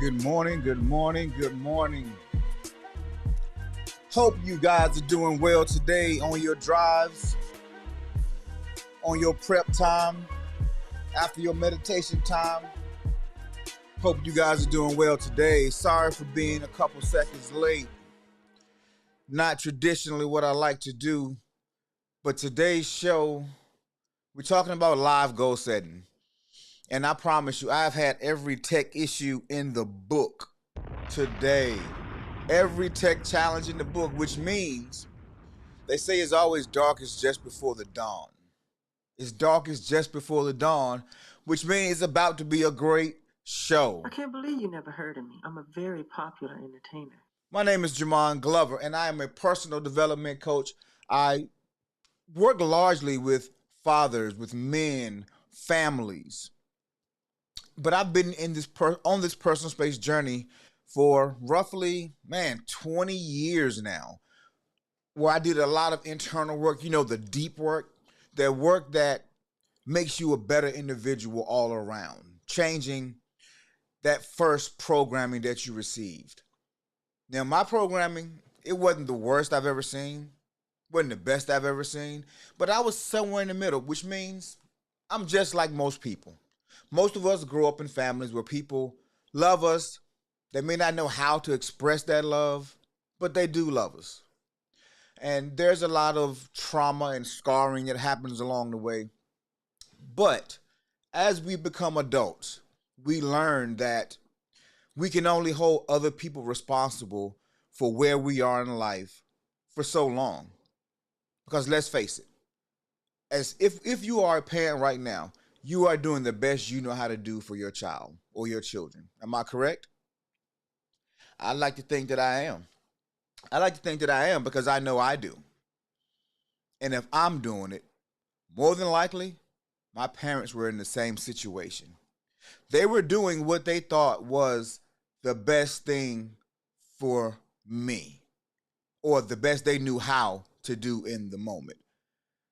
Good morning, good morning, good morning. Hope you guys are doing well today on your drives, on your prep time, after your meditation time. Hope you guys are doing well today. Sorry for being a couple seconds late. Not traditionally what I like to do, but today's show, we're talking about live goal setting. And I promise you, I've had every tech issue in the book today. Every tech challenge in the book, which means they say it's always darkest just before the dawn. It's darkest just before the dawn, which means it's about to be a great show. I can't believe you never heard of me. I'm a very popular entertainer. My name is Jamon Glover, and I am a personal development coach. I work largely with fathers, with men, families. But I've been in this on this personal space journey for roughly, 20 years now, where I did a lot of internal work, the deep work, the work that makes you a better individual all around, changing that first programming that you received. Now, my programming, it wasn't the worst I've ever seen, wasn't the best I've ever seen, but I was somewhere in the middle, which means I'm just like most people. Most of us grow up in families where people love us. They may not know how to express that love, but they do love us. And there's a lot of trauma and scarring that happens along the way. But as we become adults, we learn that we can only hold other people responsible for where we are in life for so long. Because let's face it, as if you are a parent right now, you are doing the best you know how to do for your child or your children. Am I correct? I like to think that I am. I like to think that I am because I know I do. And if I'm doing it, more than likely, my parents were in the same situation. They were doing what they thought was the best thing for me, or the best they knew how to do in the moment.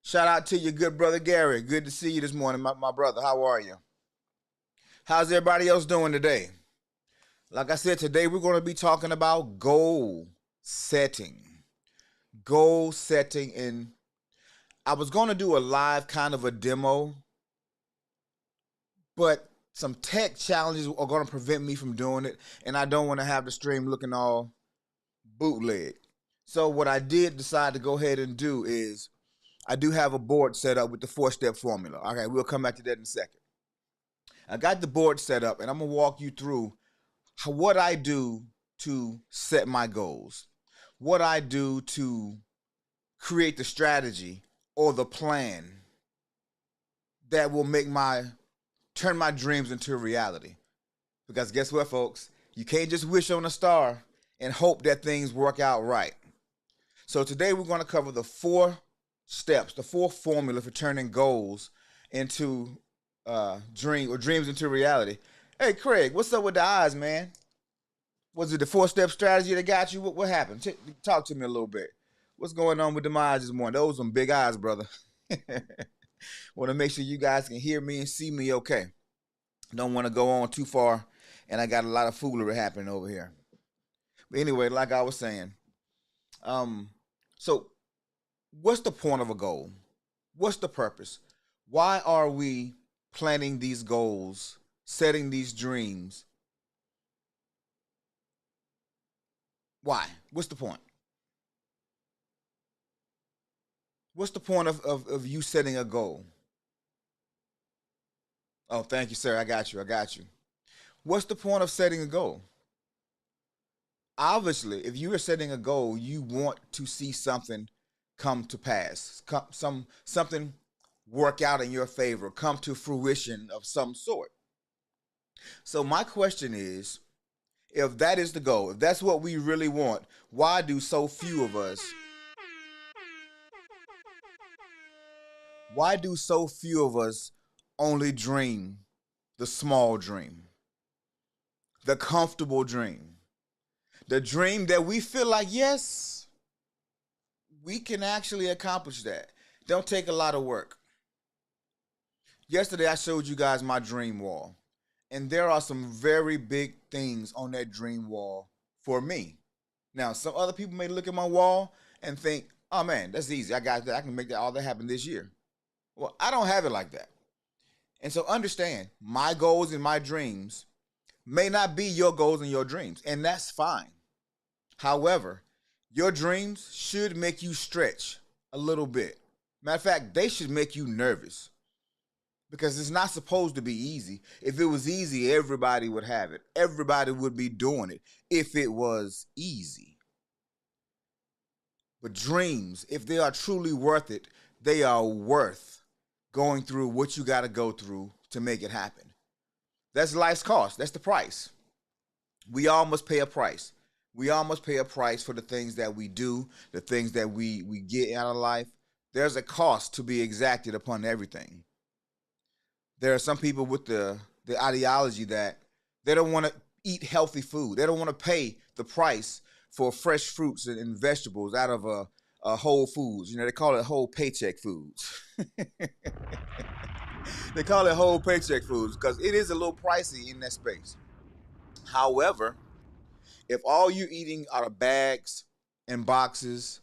Shout out to your good brother Gary. Good to see you this morning, my brother. How are you? How's everybody else doing today? Like I said, today we're going to be talking about goal setting. Goal setting. And I was going to do a live kind of a demo, but some tech challenges are going to prevent me from doing it, and I don't want to have the stream looking all bootleg. So what I did decide to go ahead and do is I do have a board set up with the 4-step formula. Okay, we'll come back to that in a second. I got the board set up, and I'm going to walk you through what I do to set my goals, what I do to create the strategy or the plan that will turn my dreams into a reality. Because guess what, folks? You can't just wish on a star and hope that things work out right. So today we're going to cover the 4 steps, the 4 formula for turning goals into dreams into reality. Hey, Craig, what's up with the eyes, man? Was it the 4-step strategy that got you? What happened? Talk to me a little bit. What's going on with the eyes this morning? Those are some big eyes, brother. Want to make sure you guys can hear me and see me okay. Don't want to go on too far, and I got a lot of foolery happening over here. But anyway, like I was saying, so what's the point of a goal? What's the purpose? Why are we planning these goals, setting these dreams? Why? What's the point? What's the point of you setting a goal? Oh, thank you, sir. I got you. What's the point of setting a goal? Obviously, if you are setting a goal, you want to see something come to pass, something work out in your favor, come to fruition of some sort. So my question is, if that is the goal, if that's what we really want, why do so few of us only dream the small dream, the comfortable dream, the dream that we feel like, yes, we can actually accomplish that. Don't take a lot of work. Yesterday, I showed you guys my dream wall. And there are some very big things on that dream wall for me. Now, some other people may look at my wall and think, oh man, that's easy. I got that. I can make that all that happen this year. Well, I don't have it like that. And so understand my goals and my dreams may not be your goals and your dreams, and that's fine. However, your dreams should make you stretch a little bit. Matter of fact, they should make you nervous because it's not supposed to be easy. If it was easy, everybody would have it. Everybody would be doing it if it was easy. But dreams, if they are truly worth it, they are worth going through what you got to go through to make it happen. That's life's cost. That's the price. We all must pay a price. We all must pay a price for the things that we do, the things that we get out of life. There's a cost to be exacted upon everything. There are some people with the ideology that they don't want to eat healthy food. They don't want to pay the price for fresh fruits and vegetables out of a Whole Foods. You know, they call it whole paycheck foods. They call it whole paycheck foods because it is a little pricey in that space. However, if all you're eating are bags and boxes,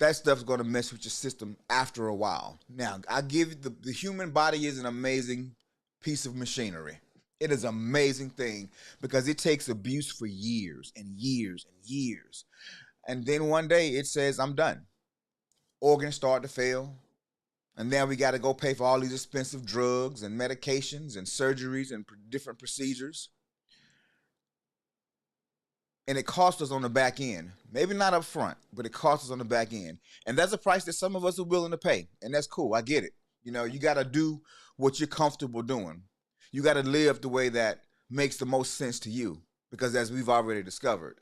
that stuff's going to mess with your system after a while. Now, I give you the human body is an amazing piece of machinery. It is an amazing thing because it takes abuse for years and years and years. And then one day it says, I'm done. Organs start to fail. And then we got to go pay for all these expensive drugs and medications and surgeries and different procedures. And it costs us on the back end. Maybe not up front, but it costs us on the back end. And that's a price that some of us are willing to pay. And that's cool. I get it. You know, you got to do what you're comfortable doing. You got to live the way that makes the most sense to you. Because as we've already discovered,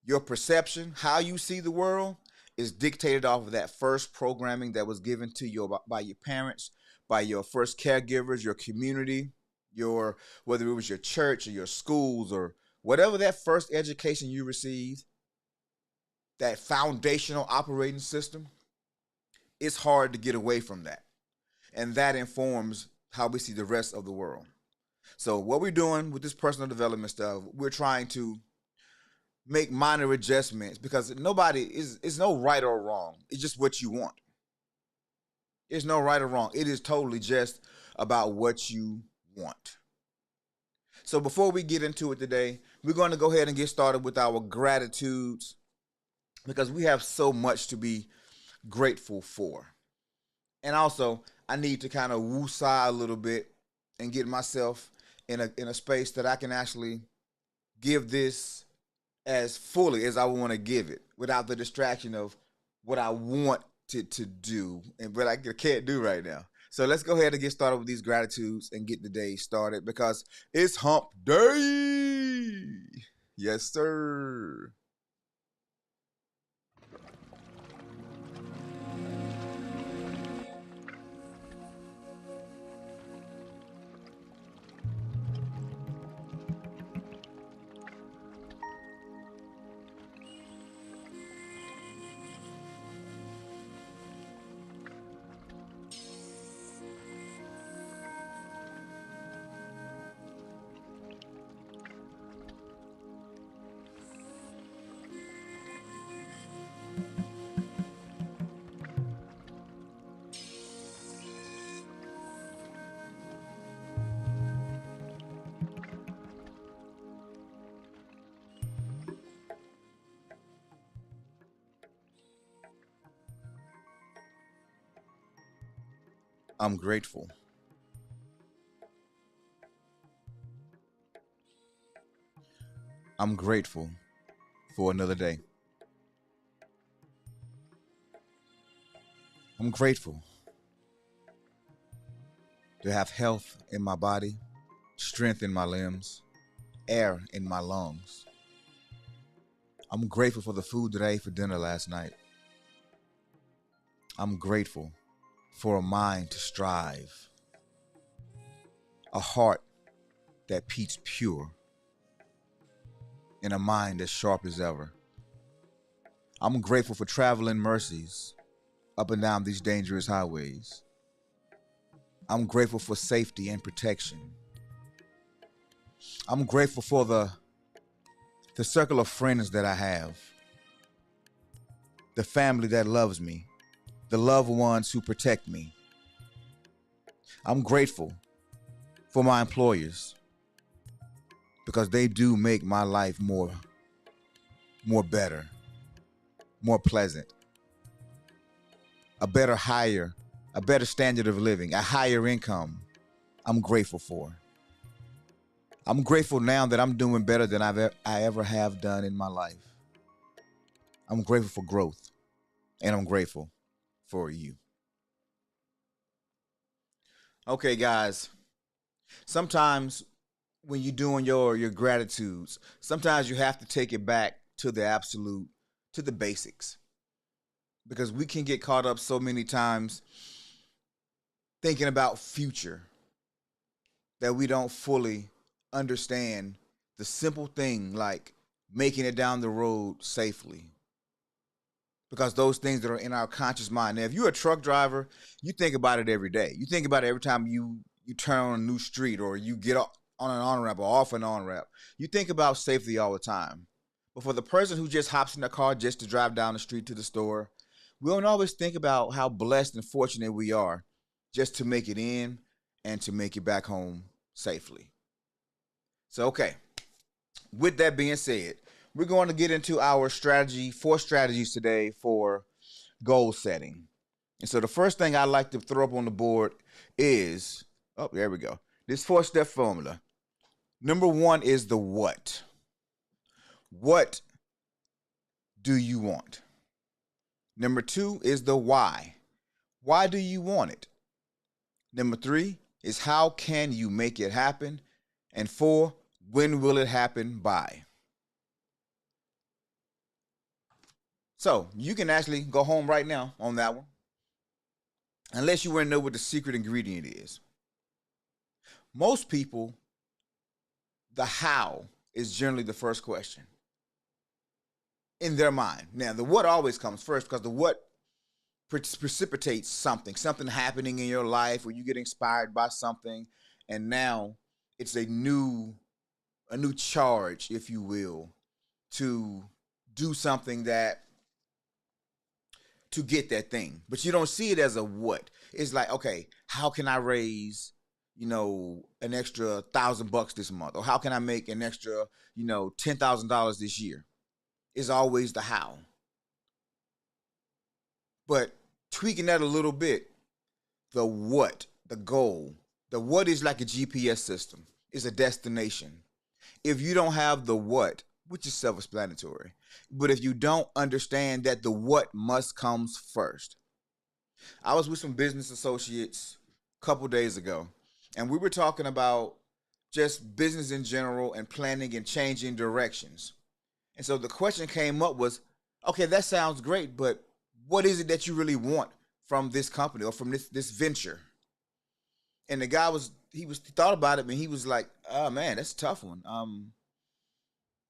your perception, how you see the world, is dictated off of that first programming that was given to you by your parents, by your first caregivers, your community, your whether it was your church or your schools or whatever that first education you received, that foundational operating system. It's hard to get away from that. And that informs how we see the rest of the world. So what we're doing with this personal development stuff, we're trying to make minor adjustments because nobody is no right or wrong. It's just what you want. There's no right or wrong. It is totally just about what you want. So before we get into it today, we're going to go ahead and get started with our gratitudes because we have so much to be grateful for. And also, I need to kind of woo-sah a little bit and get myself in a space that I can actually give this as fully as I want to give it without the distraction of what I want to do and what I can't do right now. So let's go ahead and get started with these gratitudes and get the day started because it's hump day. Yes, sir. I'm grateful. I'm grateful for another day. I'm grateful to have health in my body, strength in my limbs, air in my lungs. I'm grateful for the food that I ate for dinner last night. I'm grateful for a mind to strive, a heart that beats pure, and a mind as sharp as ever. I'm grateful for traveling mercies up and down these dangerous highways. I'm grateful for safety and protection. I'm grateful for the circle of friends that I have, the family that loves me, the loved ones who protect me. I'm grateful for my employers because they do make my life more better, more pleasant, a better standard of living, a higher income. I'm grateful for. I'm grateful now that I'm doing better than I ever have done in my life. I'm grateful for growth, and I'm grateful for you. Okay, guys. Sometimes when you're doing your gratitudes, sometimes you have to take it back to the absolute, to the basics, because we can get caught up so many times thinking about future that we don't fully understand the simple thing like making it down the road safely, because those things that are in our conscious mind. Now, if you're a truck driver, you think about it every day. You think about it every time you turn on a new street or you get on an on ramp or off an on ramp. You think about safety all the time. But for the person who just hops in the car just to drive down the street to the store, we don't always think about how blessed and fortunate we are just to make it in and to make it back home safely. So, okay, with that being said, we're going to get into our four strategies today for goal setting. And so the first thing I like to throw up on the board is, oh, there we go. This 4-step formula. Number one is the what. What do you want? Number two is the why. Why do you want it? Number three is how can you make it happen? And four, when will it happen by? So you can actually go home right now on that one, unless you want to know what the secret ingredient is. Most people, the how is generally the first question in their mind. Now, the what always comes first because the what precipitates something happening in your life or you get inspired by something, and now it's a new charge, if you will, to do something that to get that thing. But you don't see it as a what. It's like, okay, how can I raise, an extra $1,000 this month? Or how can I make an extra, $10,000 this year? It's always the how. But tweaking that a little bit, the what, the goal, the what is like a GPS system, is a destination. If you don't have the what, which is self-explanatory, but if you don't understand that the what must comes first. I was with some business associates a couple days ago, and we were talking about just business in general and planning and changing directions. And so the question came up was, okay, that sounds great, but what is it that you really want from this company or from this venture? And the guy he thought about it and he was like, oh man, that's a tough one.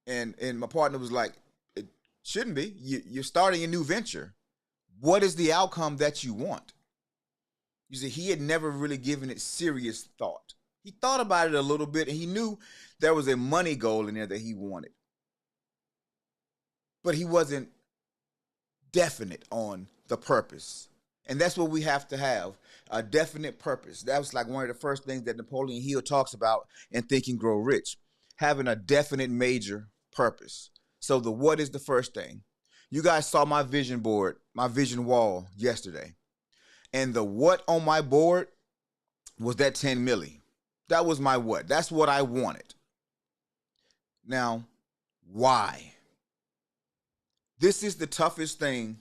And my partner was like, it shouldn't be. You're starting a new venture. What is the outcome that you want? You see, he had never really given it serious thought. He thought about it a little bit and he knew there was a money goal in there that he wanted. But he wasn't definite on the purpose. And that's what we have to have, a definite purpose. That was like one of the first things that Napoleon Hill talks about in Think and Grow Rich, having a definite major purpose. So the what is the first thing. You guys saw my vision board, my vision wall yesterday. And the what on my board was that 10 milli. That was my what. That's what I wanted. Now, why? This is the toughest thing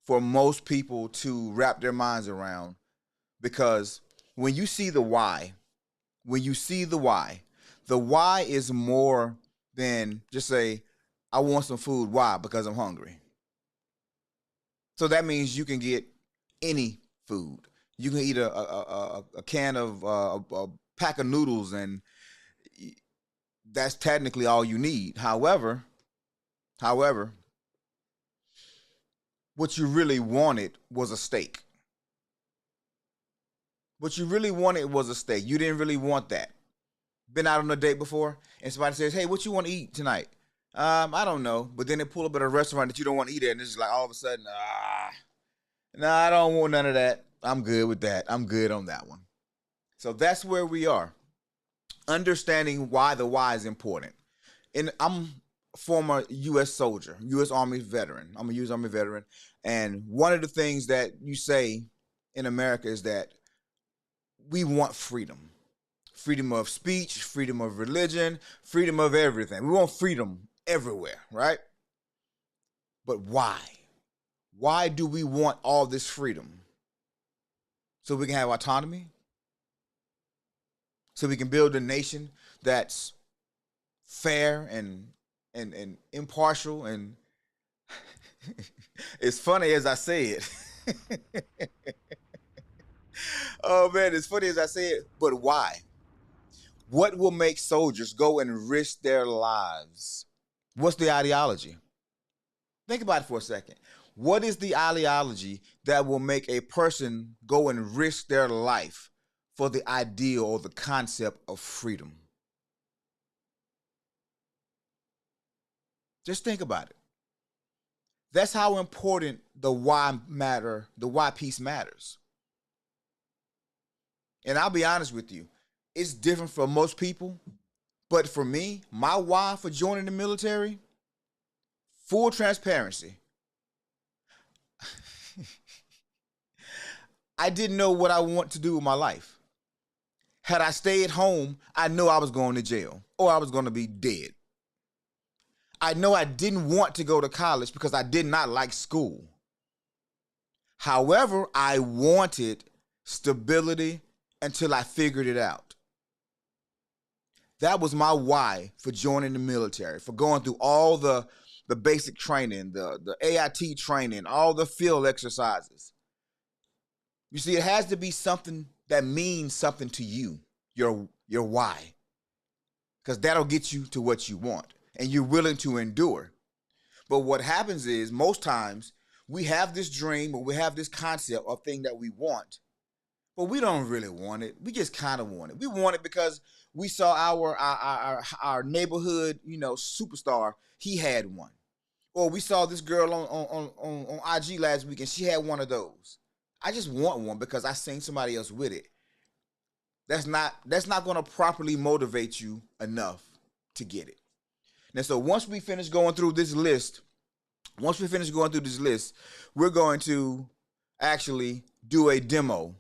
for most people to wrap their minds around, because when you see the why, the why is more than just say, I want some food. Why? Because I'm hungry. So that means you can get any food. You can eat a can of a pack of noodles, and that's technically all you need. However, what you really wanted was a steak. What you really wanted was a steak. You didn't really want that. Been out on a date before, and somebody says, "Hey, what you want to eat tonight?" I don't know. But then they pull up at a restaurant that you don't want to eat at, and it's just like all of a sudden, no, I don't want none of that. I'm good with that. I'm good on that one. So that's where we are. Understanding why the why is important. And I'm a former U.S. soldier, U.S. Army veteran. I'm a U.S. Army veteran. And one of the things that you say in America is that we want freedom. Freedom of speech, freedom of religion, freedom of everything. We want freedom everywhere, right? But why? Why do we want all this freedom? So we can have autonomy? So we can build a nation that's fair and impartial and it's funny as I say it. Oh man, it's funny as I say it, but why? What will make soldiers go and risk their lives? What's the ideology? Think about it for a second. What is the ideology that will make a person go and risk their life for the ideal or the concept of freedom? Just think about it. That's how important the why piece matters. And I'll be honest with you, it's different for most people, but for me, my why for joining the military, full transparency. I didn't know what I want to do with my life. Had I stayed home, I know I was going to jail or I was going to be dead. I know I didn't want to go to college because I did not like school. However, I wanted stability until I figured it out. That was my why for joining the military, for going through all the basic training, the AIT training, all the field exercises. You see, it has to be something that means something to you, your why. Because that'll get you to what you want. And you're willing to endure. But what happens is most times we have this dream or we have this concept of thing that we want, but we don't really want it. We just kind of want it. We want it because we saw our neighborhood, superstar. He had one, or we saw this girl on IG last week and she had one of those. I just want one because I seen somebody else with it. That's not going to properly motivate you enough to get it. Now, so once we finish going through this list, we're going to actually do a demo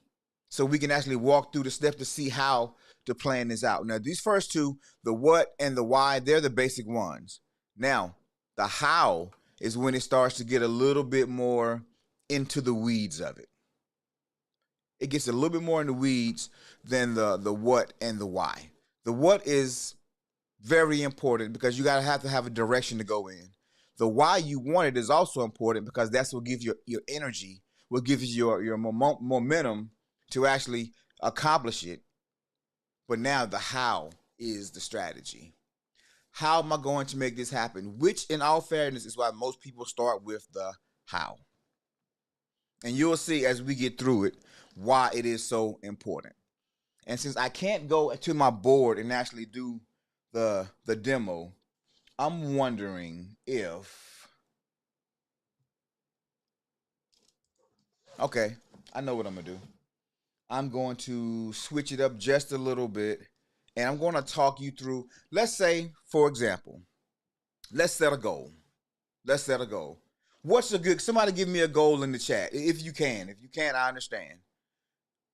so we can actually walk through the steps to see how to plan this out. Now, these first two, the what and the why, they're the basic ones. Now, the how is when it starts to get a little bit more into the weeds of it. It gets a little bit more in the weeds than the what and the why. The what is very important because you gotta have to have a direction to go in. The why you want it is also important because that's what gives you your energy, what gives you your momentum to actually accomplish it. But now the how is the strategy. How am I going to make this happen? Which, in all fairness, is why most people start with the how. And you'll see as we get through it why it is so important. And since I can't go to my board and actually do the demo, I'm wondering if, okay, I know what I'm gonna do. I'm going to switch it up just a little bit and I'm going to talk you through, let's say, for example, let's set a goal. Let's set a goal. What's a good, somebody give me a goal in the chat if you can. If you can't, I understand.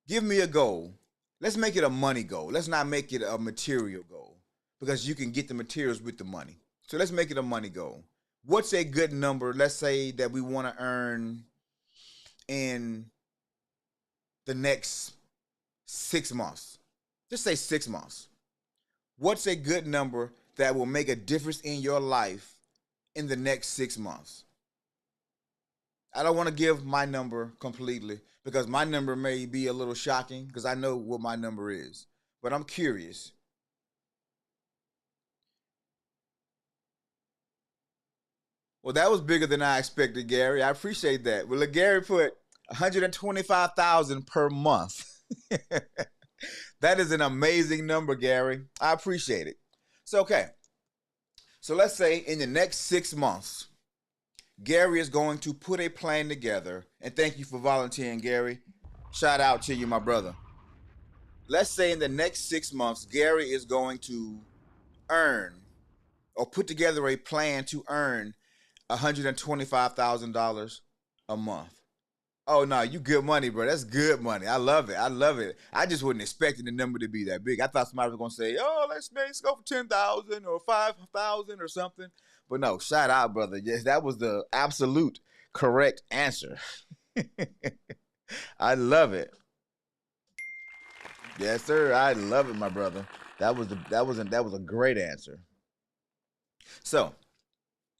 Give me a goal. Let's make it a money goal. Let's not make it a material goal because you can get the materials with the money. So let's make it a money goal. What's a good number? Let's say that we want to earn in the next 6 months. Just say 6 months. What's a good number that will make a difference in your life in the next 6 months? I don't want to give my number completely because my number may be a little shocking because I know what my number is. But I'm curious. Well, that was bigger than I expected, Gary. I appreciate that. Well, look, Gary put 125,000 per month. That is an amazing number, Gary. I appreciate it. So, okay. So let's say in the next 6 months, Gary is going to put a plan together. And thank you for volunteering, Gary. Shout out to you, my brother. Let's say in the next 6 months, Gary is going to earn or put together a plan to earn $125,000 a month. Oh no, you good money, bro. That's good money. I love it. I love it. I just wasn't expecting the number to be that big. I thought somebody was gonna say, "Oh, let's go for 10,000 or 5,000 or something." But no, shout out, brother. Yes, that was the absolute correct answer. I love it. Yes, sir. I love it, my brother. That was a great answer. So,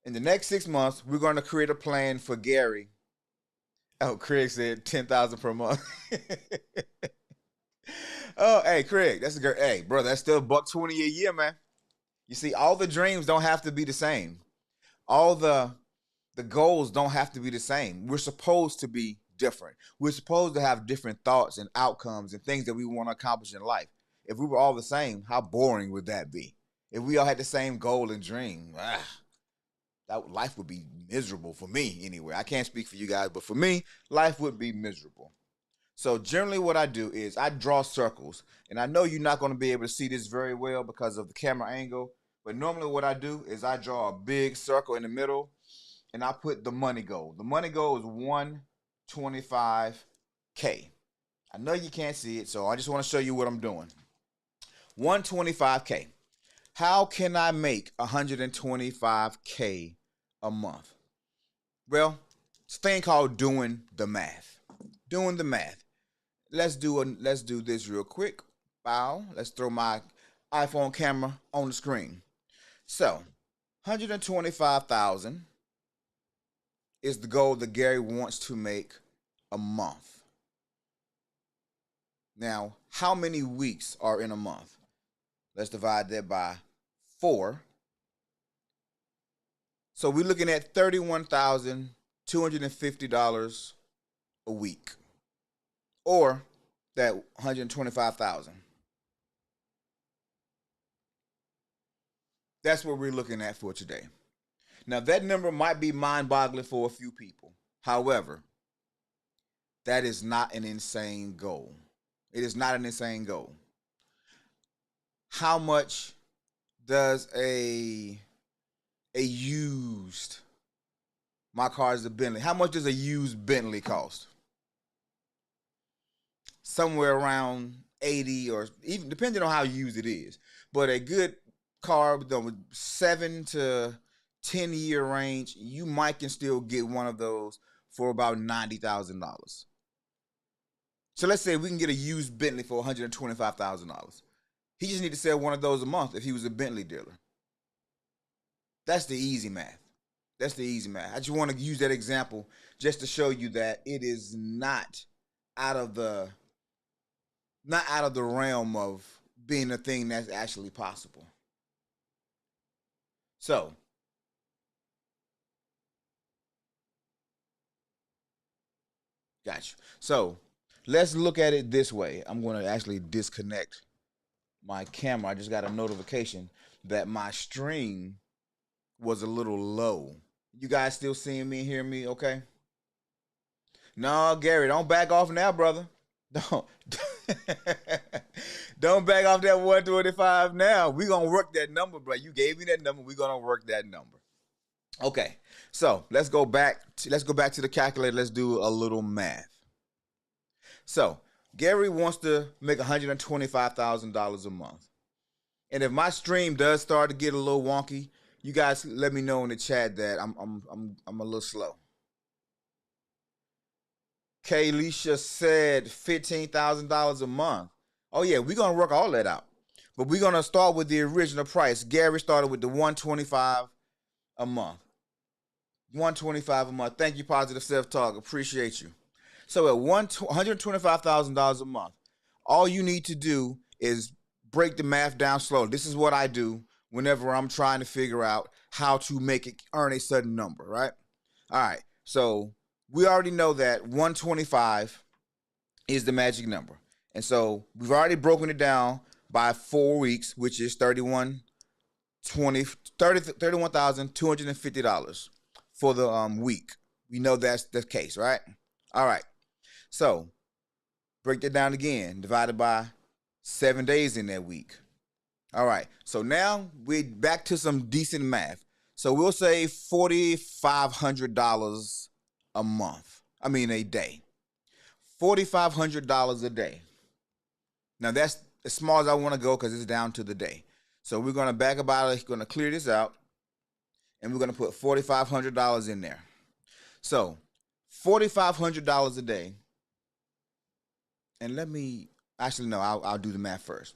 in the next 6 months, we're going to create a plan for Gary. Oh, Craig said 10,000 per month. Oh, hey, Craig, that's a great. Hey, bro, that's still $120 a year, man. You see, all the dreams don't have to be the same. All the goals don't have to be the same. We're supposed to be different. We're supposed to have different thoughts and outcomes and things that we want to accomplish in life. If we were all the same, how boring would that be? If we all had the same goal and dream, that life would be miserable for me anyway. I can't speak for you guys, but for me, life would be miserable. So generally what I do is I draw circles. And I know you're not going to be able to see this very well because of the camera angle, but normally what I do is I draw a big circle in the middle and I put the money goal. The money goal is 125K. I know you can't see it, so I just want to show you what I'm doing. 125K. How can I make 125K a month? Well, it's a thing called doing the math. Doing the math. Let's do this real quick. Bow. Let's throw my iPhone camera on the screen. So, 125,000 is the goal that Gary wants to make a month. Now, how many weeks are in a month? Let's divide that by 4. So we're looking at $31,250 a week, or that 125,000. That's what we're looking at for today. Now that number might be mind-boggling for a few people. However, that is not an insane goal. It is not an insane goal. How much does a used, my car is a Bentley. How much does a used Bentley cost? Somewhere around 80, or even depending on how used it is. But a good car with a 7 to 10 year range, you might can still get one of those for about $90,000. So let's say we can get a used Bentley for $125,000. He just need to sell one of those a month if he was a Bentley dealer. That's the easy math. That's the easy math. I just want to use that example just to show you that it is not out of the realm of being a thing that's actually possible. So, gotcha. So, let's look at it this way. I'm going to actually disconnect my camera. I just got a notification that my stream was a little low. You guys still seeing me and hearing me okay? No, Gary, don't back off now, brother. Don't don't back off that 125 now. We're gonna work that number, bro. You gave me that number. We're gonna work that number. Okay. So let's go back to the calculator. Let's do a little math. So Gary wants to make $125,000 a month. And if my stream does start to get a little wonky, you guys let me know in the chat that I'm a little slow. Kaylisha said $15,000 a month. Oh yeah, we're gonna work all that out. But we're gonna start with the original price. Gary started with the 125 a month. 125 a month. Thank you, Positive Self-Talk. Appreciate you. So at $125,000 a month, all you need to do is break the math down slowly. This is what I do whenever I'm trying to figure out how to make it earn a certain number, right? All right. So we already know that 125 is the magic number. And so we've already broken it down by 4 weeks, which is 31,250 dollars for the week. We know that's the case, right? All right. So break that down again, divided by 7 days in that week. All right. So now we're back to some decent math. So we'll say $4,500 a month. I mean a day. $4,500 a day. Now that's as small as I want to go because it's down to the day. So we're gonna back about it, gonna clear this out, and we're gonna put $4,500 in there. So $4,500 a day. And let me actually no, I'll do the math first.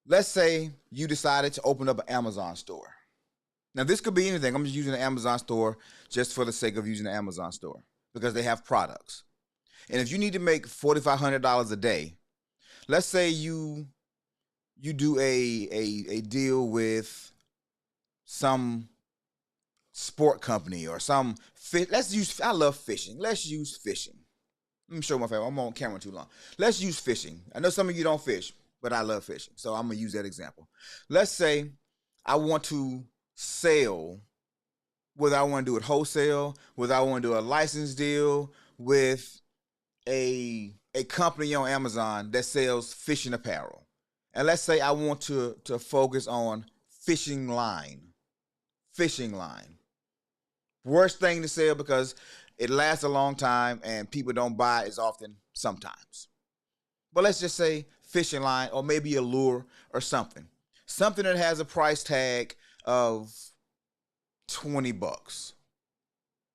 Let's say you decided to open up an Amazon store. Now this could be anything. I'm just using the Amazon store just for the sake of using the Amazon store because they have products. And if you need to make $4,500 a day, let's say you do a deal with some sport company or some fish. I love fishing. Let's use fishing. Let me show my family. I'm on camera too long. Let's use fishing. I know some of you don't fish, but I love fishing. So I'm going to use that example. Let's say I want to sell, whether I want to do it wholesale, whether I want to do a license deal with a company on Amazon that sells fishing apparel. And let's say I want to focus on fishing line. Fishing line. Worst thing to sell because it lasts a long time and people don't buy as often sometimes. But let's just say fishing line or maybe a lure or something. Something that has a price tag of 20 bucks.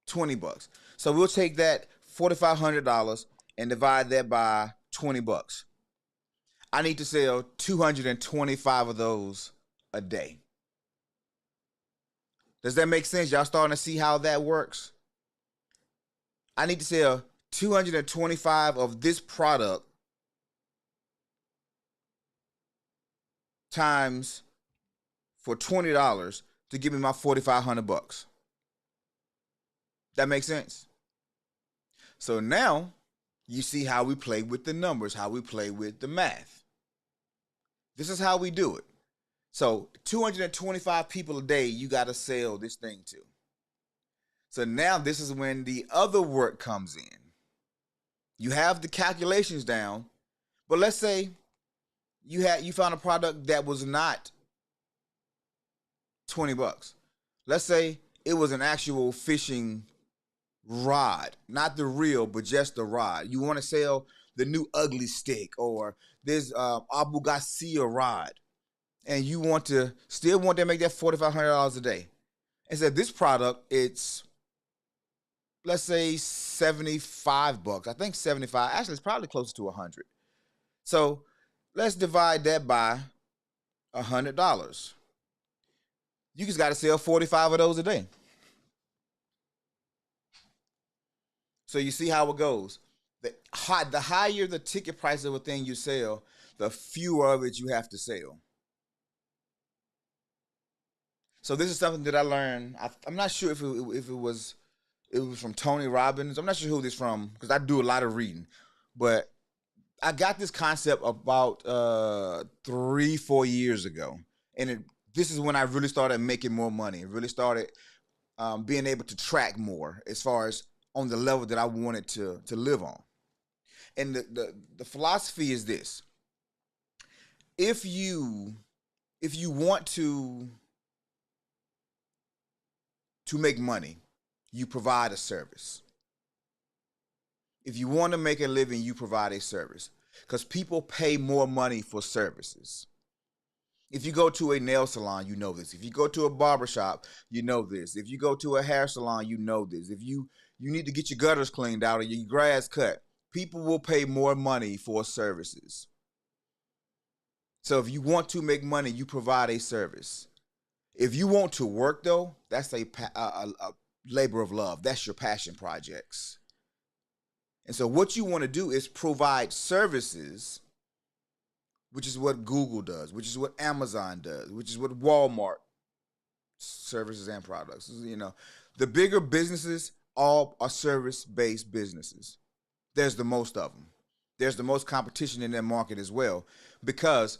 20 bucks. So we'll take that $4,500 and divide that by 20 bucks. I need to sell 225 of those a day. Does that make sense? Y'all starting to see how that works? I need to sell 225 of this product times for $20 to give me my 4,500 bucks. That makes sense? So now you see how we play with the numbers, how we play with the math. This is how we do it. So 225 people a day you got to sell this thing to. So now this is when the other work comes in. You have the calculations down, but let's say you found a product that was not 20 bucks. Let's say it was an actual fishing rod, not the reel, but just the rod. You want to sell the new ugly stick or this Abu Garcia rod, and you want to still want to make that $4,500 a day. And so this product, it's let's say 75 bucks. I think 75. Actually, it's probably closer to 100. So let's divide that by $100. You just got to sell 45 of those a day. So you see how it goes. The higher the ticket price of a thing you sell, the fewer of it you have to sell. So this is something that I learned. I'm not sure if it was from Tony Robbins. I'm not sure who this from because I do a lot of reading, but I got this concept about 3-4 years ago, and this is when I really started making more money. Really started being able to track more as far as on the level that I wanted to live on. And the philosophy is this: if you want to make money, you provide a service. If you want to make a living, you provide a service. Because people pay more money for services. If you go to a nail salon, you know this. If you go to a barbershop, you know this. If you go to a hair salon, you know this. If you need to get your gutters cleaned out or your grass cut, people will pay more money for services. So if you want to make money, you provide a service. If you want to work, though, that's a labor of love. That's your passion projects. And so what you want to do is provide services, which is what Google does, which is what Amazon does, which is what Walmart services and products. You know, the bigger businesses all are service-based businesses. There's the most of them. there's the most competition in that market as well, because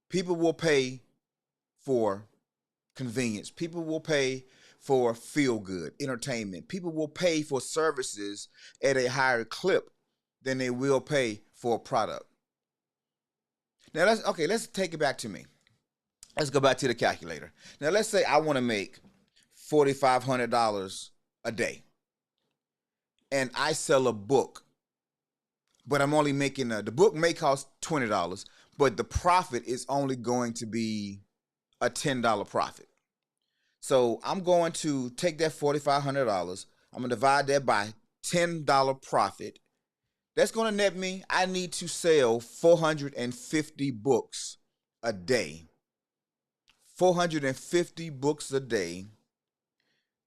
people will pay for convenience. People will pay for feel good entertainment. People will pay for services at a higher clip than they will pay for a product. Now let's take it back to me. Let's go back to the calculator. Now let's say I want to make $4,500 a day, and I sell a book, but I'm only making the book may cost $20, but the profit is only going to be a $10 profit. So I'm going to take that $4,500. I'm going to divide that by $10 profit. That's going to net me, I need to sell 450 books a day. 450 books a day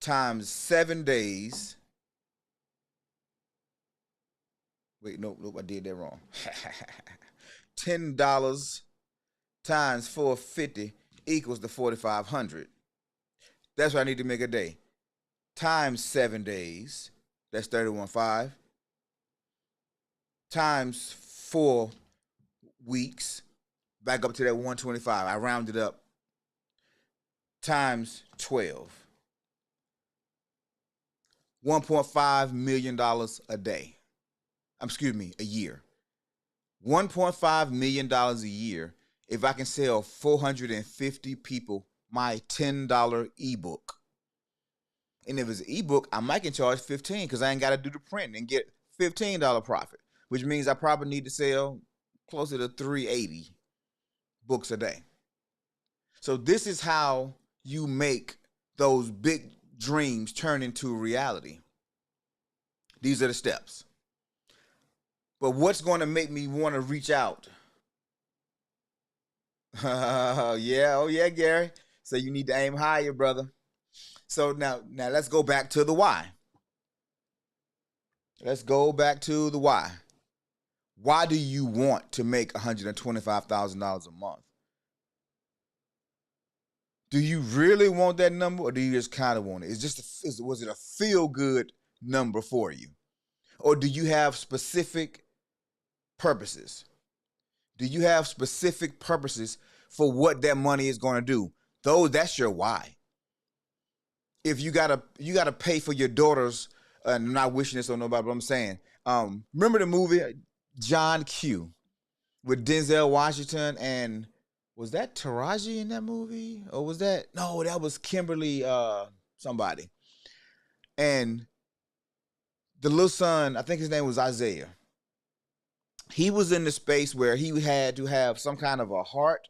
times 7 days. Wait, nope, I did that wrong. $10 times 450 equals the 4,500. That's what I need to make a day. Times 7 days, that's 31.5. Times 4 weeks, back up to that 125. I rounded up. Times 12. $1.5 million a day. Excuse me, a year. $1.5 million a year if I can sell 450 people my $10 ebook. And if it's an ebook, I might can charge $15 because I ain't got to do the print and get $15 profit, which means I probably need to sell closer to 380 books a day. So this is how you make those big dreams turn into reality. These are the steps. But what's going to make me want to reach out? Oh yeah, Gary. So you need to aim higher, brother. So now let's go back to the why. Let's go back to the why. Why do you want to make $125,000 a month? Do you really want that number, or do you just kind of want it? Was it a feel good number for you? Or do you have specific purposes? Do you have specific purposes for what that money is going to do? That's your why. If you gotta pay for your daughters, I'm not wishing this on nobody, but I'm saying, remember the movie John Q with Denzel Washington, and was that Taraji in that movie? Or was that, no, that was Kimberly somebody. And the little son, I think his name was Isaiah. He was in the space where he had to have some kind of a heart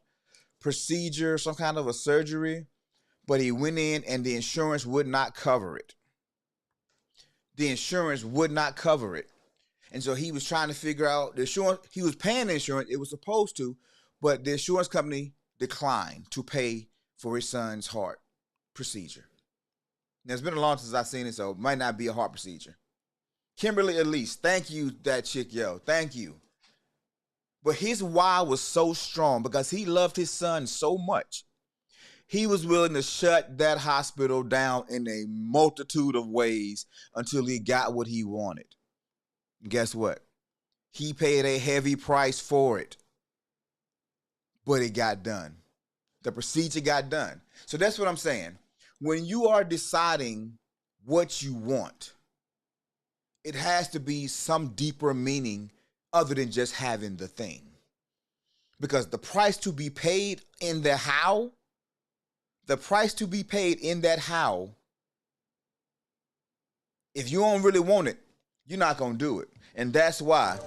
procedure, some kind of a surgery, but he went in and the insurance would not cover it. The insurance would not cover it. And so he was trying to figure out the insurance. He was paying the insurance, it was supposed to, but the insurance company declined to pay for his son's heart procedure. Now, it's been a long time since I've seen it, so it might not be a heart procedure. Kimberly Elise, thank you, that chick, yo. Thank you. But his why was so strong because he loved his son so much. He was willing to shut that hospital down in a multitude of ways until he got what he wanted. And guess what? He paid a heavy price for it. But it got done. The procedure got done. So that's what I'm saying. When you are deciding what you want, it has to be some deeper meaning other than just having the thing. Because the price to be paid in the how, if you don't really want it, you're not going to do it. And that's why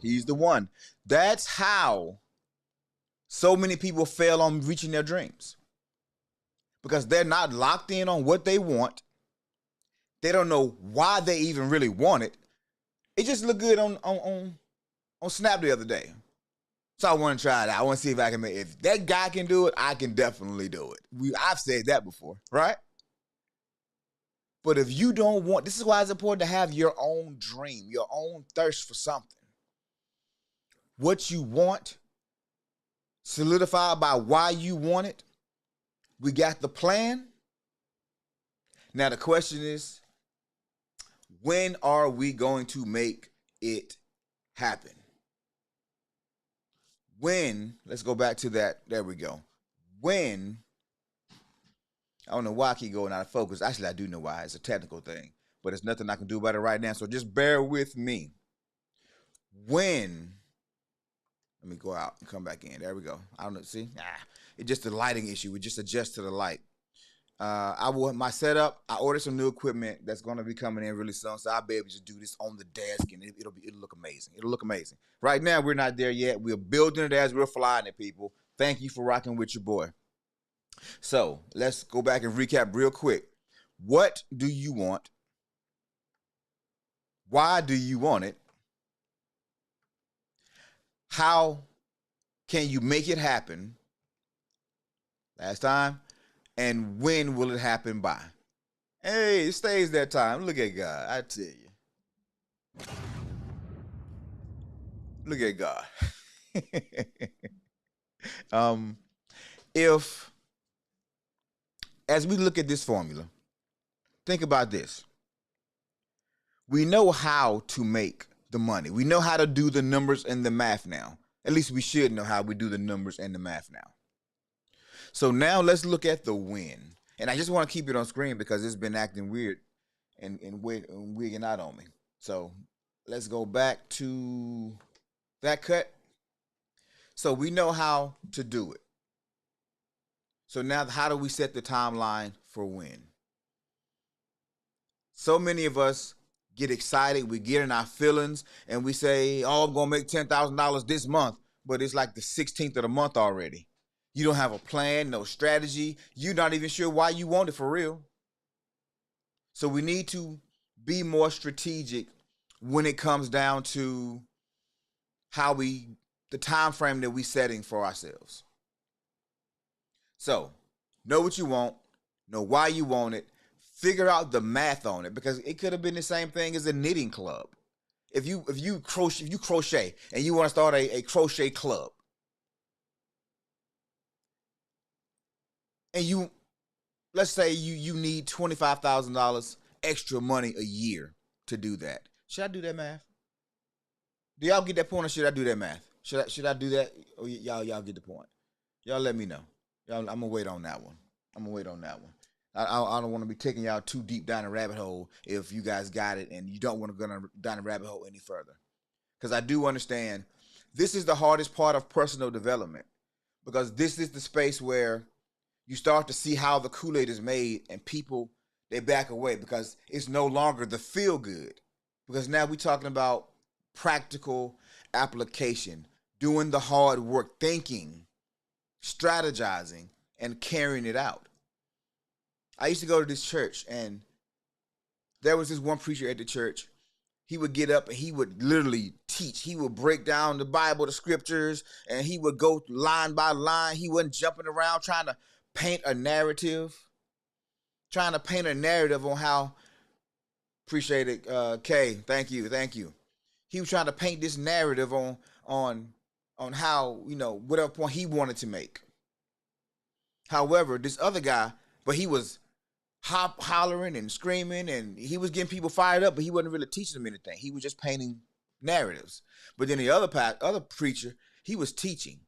he's the one. That's how so many people fail on reaching their dreams. Because they're not locked in on what they want. They don't know why they even really want it. It just looked good on Snap the other day. So I want to try it out. I want to see if I can make it. If that guy can do it, I can definitely do it. I've said that before, right? But if you don't want, this is why it's important to have your own dream, your own thirst for something. What you want, solidified by why you want it. We got the plan. Now the question is, When are we going to make it happen? When, let's go back to that. There we go. When, I don't know why I keep going out of focus. Actually, I do know why. It's a technical thing, but it's nothing I can do about it right now. So just bear with me. When, let me go out and come back in. There we go. I don't know. See, it's just a lighting issue. We just adjust to the light. I will my setup. I ordered some new equipment that's going to be coming in really soon, so I'll be able to do this on the desk, and it'll look amazing. It'll look amazing. Right now, we're not there yet. We're building it as we're flying it, people. Thank you for rocking with your boy. So let's go back and recap real quick. What do you want? Why do you want it? How can you make it happen? Last time. And when will it happen by? Hey, it stays that time. Look at God. I tell you. Look at God. If, as we look at this formula, think about this. We know how to make the money. We know how to do the numbers and the math now. At least we should know how we do the numbers and the math now. So now let's look at the win. And I just want to keep it on screen because it's been acting weird and wigging out on me. So let's go back to that cut. So we know how to do it. So now how do we set the timeline for when? So many of us get excited, we get in our feelings, and we say, oh, I'm going to make $10,000 this month. But it's like the 16th of the month already. You don't have a plan, no strategy. You're not even sure why you want it for real. So we need to be more strategic when it comes down to the time frame that we're setting for ourselves. So know what you want, know why you want it, figure out the math on it, because it could have been the same thing as a knitting club. If you crochet and you want to start a crochet club, and let's say you need $25,000 extra money a year to do that. Should I do that math? Do y'all get that point, or should I do that math? Should I do that? Or y'all get the point? Y'all let me know. I'm gonna wait on that one. I don't want to be taking y'all too deep down a rabbit hole if you guys got it and you don't want to go down a rabbit hole any further. Because I do understand this is the hardest part of personal development, because this is the space where you start to see how the Kool-Aid is made, and people, they back away because it's no longer the feel good. Because now we're talking about practical application, doing the hard work, thinking, strategizing, and carrying it out. I used to go to this church, and there was this one preacher at the church. He would get up and he would literally teach. He would break down the Bible, the scriptures, and he would go line by line. He wasn't jumping around trying to paint a narrative on how, appreciate it, Kay, thank you. He was trying to paint this narrative on how, whatever point he wanted to make. However, this other guy, but he was hollering and screaming, and he was getting people fired up, but he wasn't really teaching them anything. He was just painting narratives. But then the other preacher, he was teaching.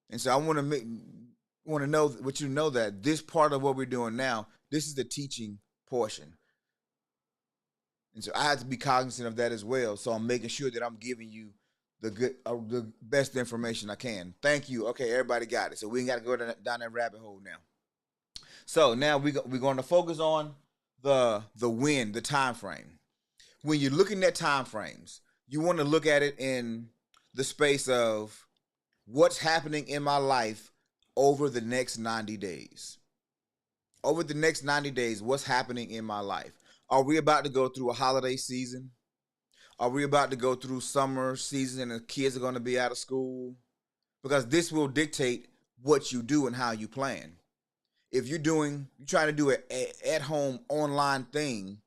And so I want to know that this part of what we're doing now, this is the teaching portion. And so I have to be cognizant of that as well. So I'm making sure that I'm giving you the best information I can. Thank you. Okay, everybody got it. So we ain't got to go down that rabbit hole now. So now we're going to focus on the win, the time frame. When you're looking at time frames, you want to look at it in the space of what's happening in my life over the next 90 days. Over the next 90 days, what's happening in my life? Are we about to go through a holiday season? Are we about to go through summer season and the kids are going to be out of school? Because this will dictate what you do and how you plan. If you're trying to do an at-home online thing,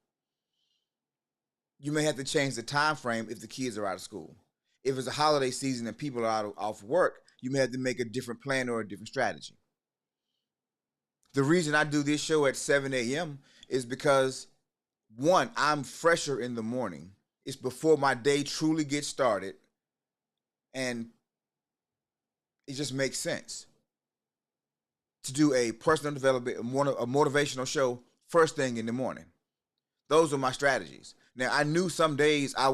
you may have to change the time frame if the kids are out of school. If it's a holiday season and people are off work, you may have to make a different plan or a different strategy. The reason I do this show at 7 a.m. is because one, I'm fresher in the morning. It's before my day truly gets started, and it just makes sense to do a personal development, a motivational show first thing in the morning. Those are my strategies. Now, I knew some days I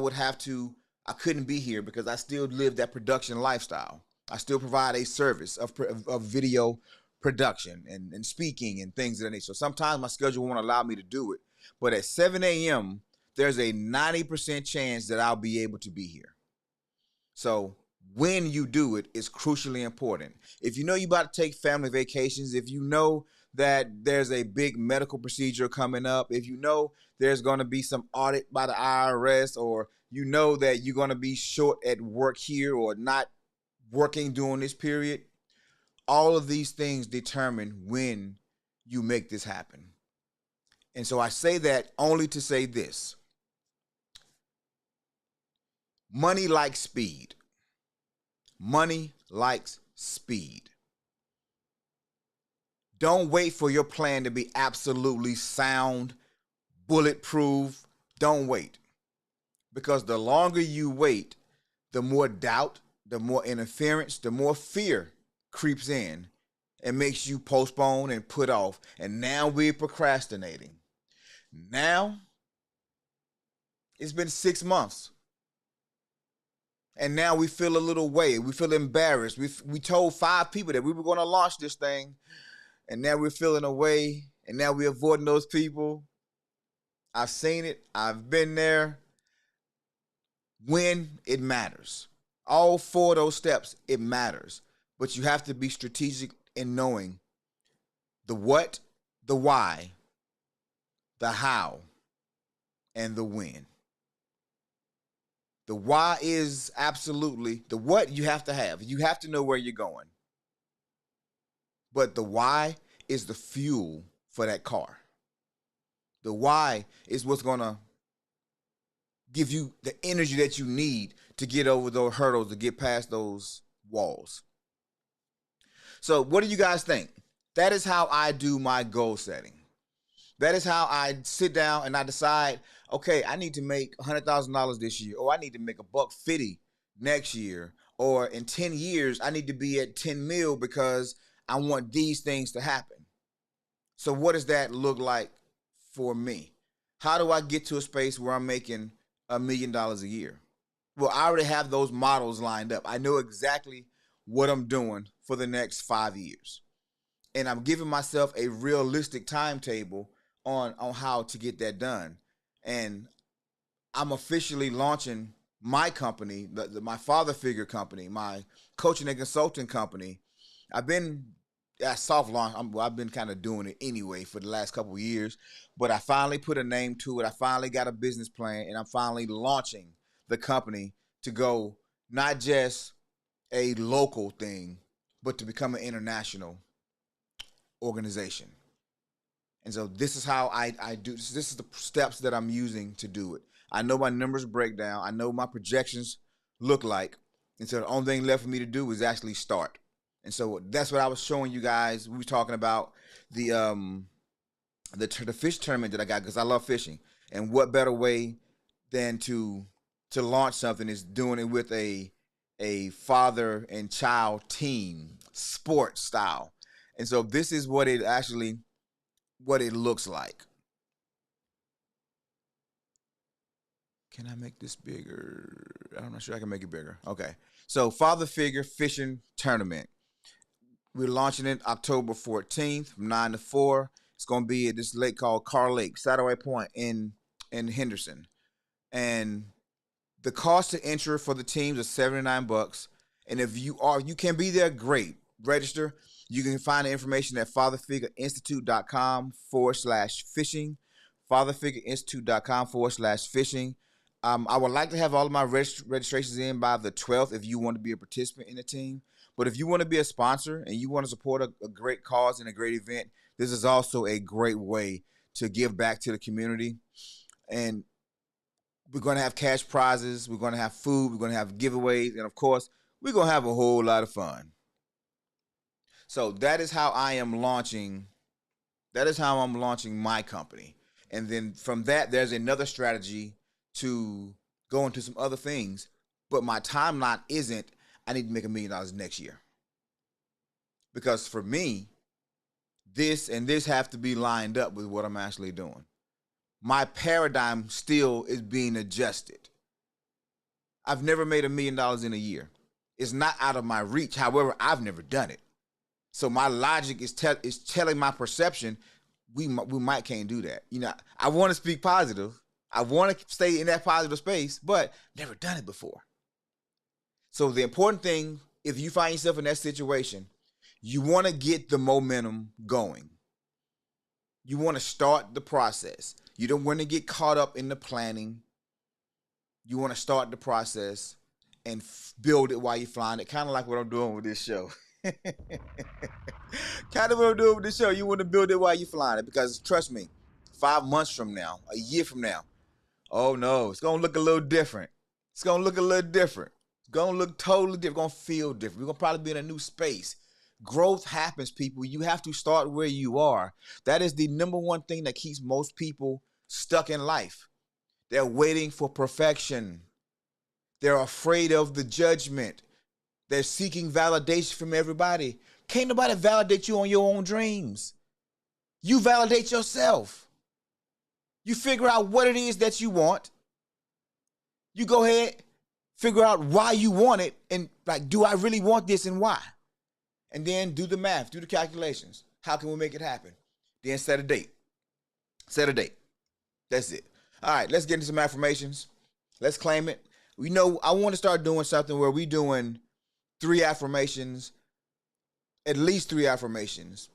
couldn't be here because I still live that production lifestyle. I still provide a service of video production and speaking and things of that nature. So sometimes my schedule won't allow me to do it. But at 7 a.m., there's a 90% chance that I'll be able to be here. So when you do it is crucially important. If you know you're about to take family vacations, if you know that there's a big medical procedure coming up, if you know there's going to be some audit by the IRS, or you know that you're going to be short at work here or not working during this period, all of these things determine when you make this happen. And so I say that only to say this: money likes speed. Money likes speed. Don't wait for your plan to be absolutely sound, bulletproof. Don't wait. Because the longer you wait, the more doubt, the more interference, the more fear creeps in and makes you postpone and put off. And now we're procrastinating. Now it's been 6 months. And now we feel a little way. We feel embarrassed. We told 5 people that we were going to launch this thing, and now we're feeling away, and now we're avoiding those people. I've seen it. I've been there. When it matters. All 4 of those steps, it matters. But you have to be strategic in knowing the what, the why, the how, and the when. The why is absolutely, the what you have to have. You have to know where you're going. But the why is the fuel for that car. The why is what's going to give you the energy that you need to get over those hurdles, to get past those walls. So what do you guys think? That is how I do my goal setting. That is how I sit down and I decide, okay, I need to make $100,000 this year, or I need to make $150 next year, or in 10 years, I need to be at 10 mil because I want these things to happen. So what does that look like for me? How do I get to a space where I'm making $1 million a year? Well, I already have those models lined up. I know exactly what I'm doing for the next 5 years. And I'm giving myself a realistic timetable on how to get that done. And I'm officially launching my company, my father figure company, my coaching and consulting company. I've been at soft launch. I've been kind of doing it anyway for the last couple of years, but I finally put a name to it. I finally got a business plan, and I'm finally launching the company to go not just a local thing, but to become an international organization. And so this is how I do this. This is the steps that I'm using to do it. I know my numbers break down. I know my projections look like. And so the only thing left for me to do is actually start. And so that's what I was showing you guys. We were talking about the fish tournament that I got because I love fishing. And what better way than to launch something is doing it with a father and child team, sport style. And so this is what it looks like. Can I make this bigger? I'm not sure I can make it bigger. Okay. So father figure fishing tournament. We're launching it October 14th from 9 to 4. It's going to be at this lake called Carr Lake, Satellite Point in Henderson. And the cost to enter for the teams is $79. And if you can be there, great. Register. You can find the information at fatherfigureinstitute.com/fishing. Fatherfigureinstitute.com/fishing. I would like to have all of my registrations in by the 12th if you want to be a participant in the team. But if you want to be a sponsor and you want to support a great cause and a great event, this is also a great way to give back to the community. And we're going to have cash prizes. We're going to have food. We're going to have giveaways. And, of course, we're going to have a whole lot of fun. So that is how I am launching. That is how I'm launching my company. And then from that, there's another strategy to go into some other things. But my timeline isn't, I need to make $1 million next year. Because for me, this and this have to be lined up with what I'm actually doing. My paradigm still is being adjusted. I've never made $1 million in a year. It's not out of my reach. However, I've never done it. So my logic is telling my perception we might can't do that. You know, I want to speak positive. I want to stay in that positive space, but never done it before. So the important thing, if you find yourself in that situation, you want to get the momentum going. You want to start the process. You don't want to get caught up in the planning. You want to start the process and build it while you're flying it. Kind of like what I'm doing with this show. Kind of what I'm doing with this show. You want to build it while you're flying it, because trust me, 5 months from now, a year from now, oh no, it's going to look a little different. It's going to look a little different. It's going to look totally different. It's going to feel different. We're going to probably be in a new space. Growth happens, people. You have to start where you are. That is the number one thing that keeps most people stuck in life. They're waiting for perfection. They're afraid of the judgment. They're seeking validation from everybody. Can't nobody validate you on your own dreams. You validate yourself. You figure out what it is that you want. You go ahead, figure out why you want it, and like, do I really want this and why? And then do the math, do the calculations. How can we make it happen? Then set a date. Set a date. That's it. All right, let's get into some affirmations. Let's claim it. We know I want to start doing something where we doing 3 affirmations, at least 3 affirmations.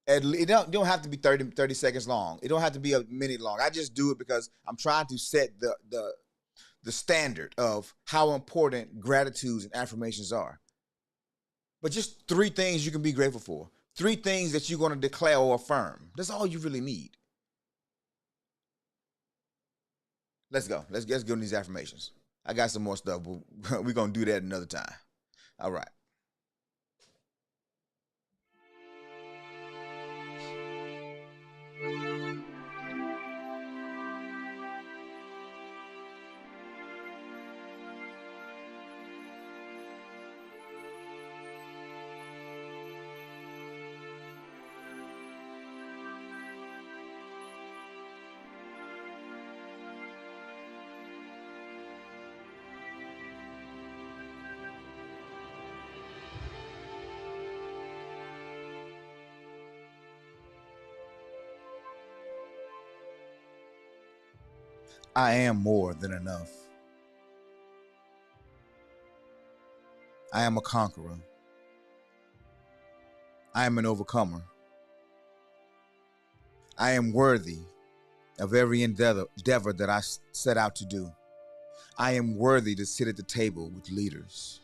It don't have to be 30 seconds long. It don't have to be a minute long. I just do it because I'm trying to set the standard of how important gratitudes and affirmations are. But just 3 things you can be grateful for. 3 things that you're going to declare or affirm. That's all you really need. Let's go. Let's go into these affirmations. I got some more stuff, but we're going to do that another time. All right. I am more than enough. I am a conqueror. I am an overcomer. I am worthy of every endeavor that I set out to do. I am worthy to sit at the table with leaders.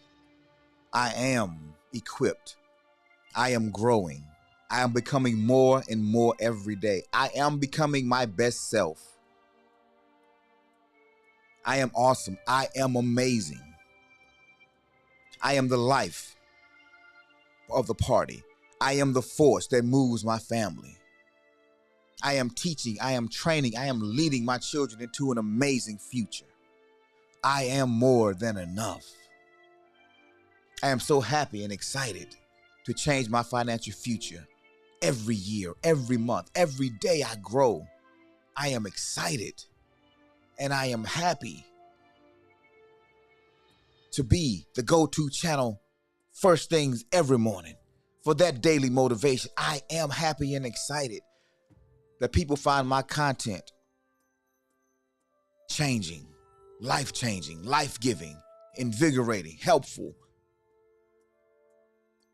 I am equipped. I am growing. I am becoming more and more every day. I am becoming my best self. I am awesome. I am amazing. I am the life of the party. I am the force that moves my family. I am teaching, I am training, I am leading my children into an amazing future. I am more than enough. I am so happy and excited to change my financial future. Every year, every month, every day I grow. I am excited and I am happy to be the go-to channel first things every morning for that daily motivation. I am happy and excited that people find my content changing, life-changing, life-giving, invigorating, helpful.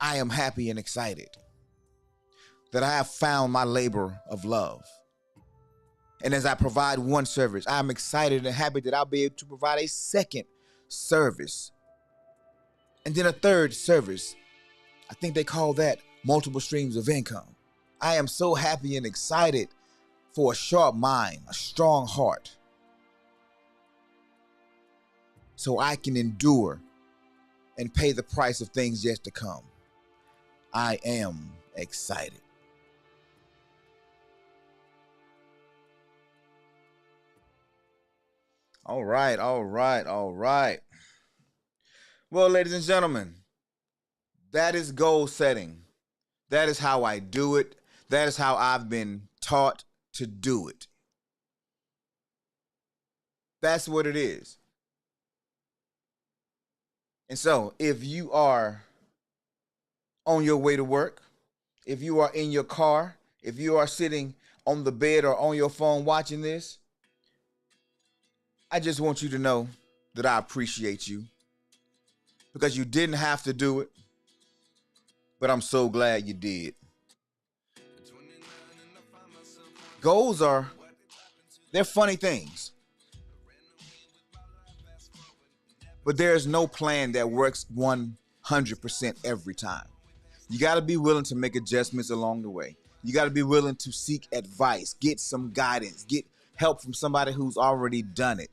I am happy and excited that I have found my labor of love. And as I provide one service, I'm excited and happy that I'll be able to provide a second service. And then a third service. I think they call that multiple streams of income. I am so happy and excited for a sharp mind, a strong heart, so I can endure and pay the price of things yet to come. I am excited. All right, all right, all right. Well, ladies and gentlemen, that is goal setting. That is how I do it. That is how I've been taught to do it. That's what it is. And so, if you are on your way to work, if you are in your car, if you are sitting on the bed or on your phone watching this, I just want you to know that I appreciate you because you didn't have to do it, but I'm so glad you did. Goals are, they're funny things, but there's no plan that works 100% every time. You got to be willing to make adjustments along the way. You got to be willing to seek advice, get some guidance, get help from somebody who's already done it.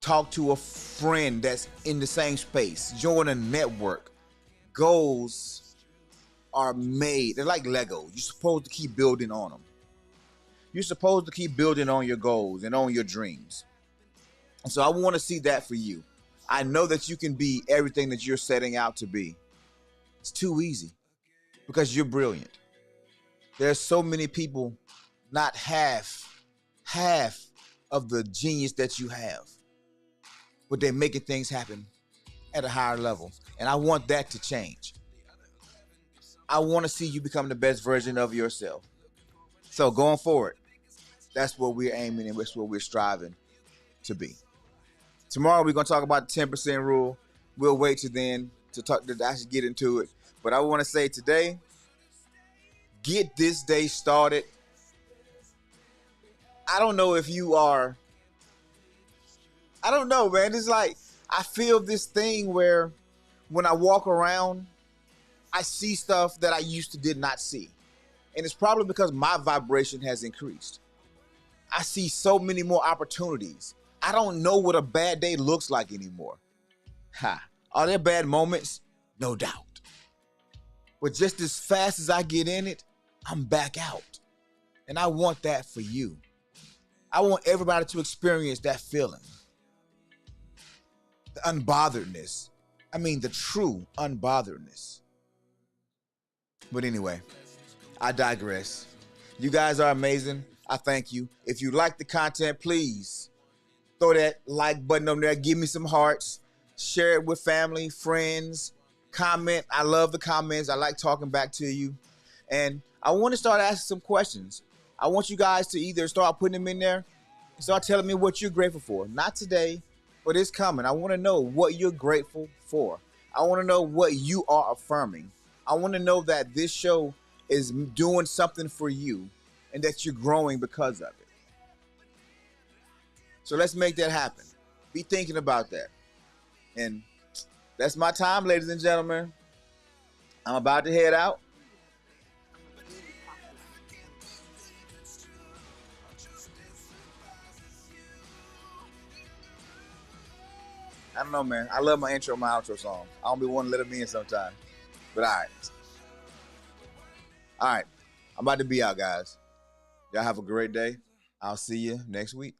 Talk to a friend that's in the same space. Join a network. Goals are made. They're like Lego. You're supposed to keep building on them. You're supposed to keep building on your goals and on your dreams. And so I want to see that for you. I know that you can be everything that you're setting out to be. It's too easy because you're brilliant. There's so many people not half of the genius that you have, but they're making things happen at a higher level. And I want that to change. I want to see you become the best version of yourself. So going forward, that's what we're aiming and that's what we're striving to be. Tomorrow we're going to talk about the 10% rule. We'll wait till then to actually get into it. But I want to say today, get this day started. I don't know if you are, I don't know, man. It's like I feel this thing where when I walk around, I see stuff that I used to did not see. And it's probably because my vibration has increased. I see so many more opportunities. I don't know what a bad day looks like anymore. Ha. Are there bad moments? No doubt. But just as fast as I get in it, I'm back out. And I want that for you. I want everybody to experience that feeling. The unbotheredness. I mean, the true unbotheredness. But anyway, I digress. You guys are amazing. I thank you. If you like the content, please throw that like button on there. Give me some hearts. Share it with family, friends. Comment. I love the comments. I like talking back to you. And I want to start asking some questions. I want you guys to either start putting them in there and start telling me what you're grateful for. Not today, but it's coming. I want to know what you're grateful for. I want to know what you are affirming. I want to know that this show is doing something for you and that you're growing because of it. So let's make that happen. Be thinking about that. And that's my time, ladies and gentlemen. I'm about to head out. I don't know, man. I love my intro, my outro song. I don't be wanting to let them in sometimes. But all right. All right. I'm about to be out, guys. Y'all have a great day. I'll see you next week.